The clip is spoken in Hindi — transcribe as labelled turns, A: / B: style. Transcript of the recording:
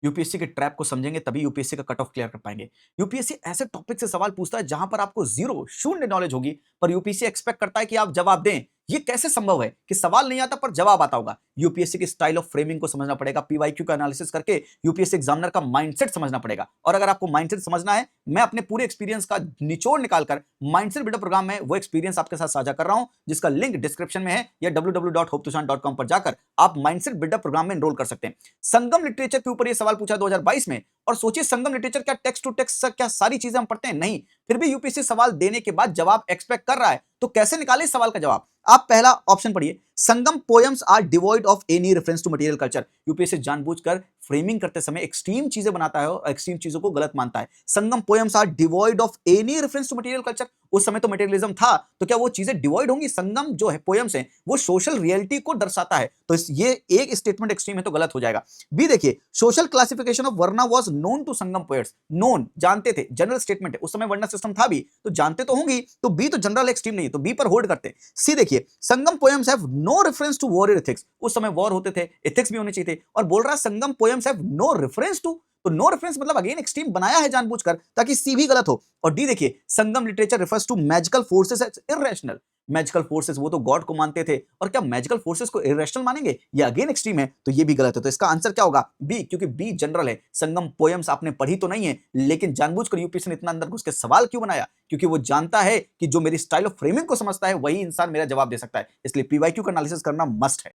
A: यूपीएससी के ट्रैप को समझेंगे तभी यूपीएससी का कट ऑफ क्लियर कर पाएंगे। यूपीएससी ऐसे टॉपिक से सवाल पूछता है जहां पर आपको जीरो शून्य नॉलेज होगी, पर यूपीएससी एक्सपेक्ट करता है कि आप जवाब दें। ये कैसे संभव है कि सवाल नहीं आता पर जवाब आता होगा? यूपीएससी की स्टाइल ऑफ फ्रेमिंग को समझना पड़ेगा, पीवाईक्यू का एनालिसिस करके यूपीएससी एग्जामिनर का माइंडसेट समझना पड़ेगा। और अगर आपको माइंडसेट समझना है, मैं अपने पूरे एक्सपीरियंस का निचोड़ निकालकर माइंडसेट बिल्डर प्रोग्राम में वो एक्सपीरियंस आपके साथ साझा कर रहा हूं, जिसका लिंक डिस्क्रिप्शन में है, या www.hopetoshan.com पर जाकर आप माइंडसेट बिल्डर प्रोग्राम में एनरोल कर सकते हैं। संगम लिटरेचर के ऊपर यह सवाल पूछा 2022 में, और सोचिए संगम लिटरेचर क्या टेक्स्ट टू टेक्स्ट क्या सारी चीजें हम पढ़ते हैं? नहीं। फिर भी यूपीएससी सवाल देने के बाद जवाब एक्सपेक्ट कर रहा है, तो कैसे निकाले इस सवाल का जवाब? आप पहला ऑप्शन पढ़िए, Sangam poems are devoid of any reference to material culture. UPSC जानबूझकर फ्रेमिंग करते समय एक्सट्रीम चीजें बनाता है और एक्सट्रीम चीजों को गलत मानता है। Sangam poems are devoid of any reference to material culture. उस समय तो मटेरियलिज्म था, तो क्या वो चीजें डिवॉइड होंगी? संगम जो है पोएम्स है वो सोशल रियलिटी को दर्शाता है, तो ये एक स्टेटमेंट एक्सट्रीम है तो गलत हो जाएगा। बी देखिए, social classification of varna was known to Sangam poets. Known जानते थे, जनरल स्टेटमेंट है, उस समय वर्ना सिस्टम था भी, तो जानते तो होंगी, तो बी तो जनरल एक्सट्रीम नहीं है, तो बी पर होल्ड करते हैं। सी देखिए, Sangam poems have no reference to war ethics. उस समय वॉर होते थे, एथिक्स भी होने चाहिए थे, और बोल रहा है Sangam poems have no reference to, तो नो रेफरेंस मतलब अगेन एक्सट्रीम बनाया है जानबूझकर ताकि सी भी गलत हो। और डी देखिए, Sangam literature refers to magical forces as irrational. Magical forces, वो तो गॉड को मानते थे, और क्या मैजिकल फोर्सेस को इररेशनल मानेंगे? ये अगेन एक्सट्रीम है, तो ये भी गलत है। तो इसका आंसर क्या होगा? बी, क्योंकि बी जनरल है। संगम पोएम्स आपने पढ़ी तो नहीं है, लेकिन जानबूझकर यूपीएससी ने इतना अंदर घुस के सवाल क्यों बनाया? क्योंकि वो जानता है कि जो मेरी स्टाइल ऑफ फ्रेमिंग को समझता है वही इंसान मेरा जवाब दे सकता है। इसलिए पीवाईक्यू का एनालिसिस करना मस्ट है।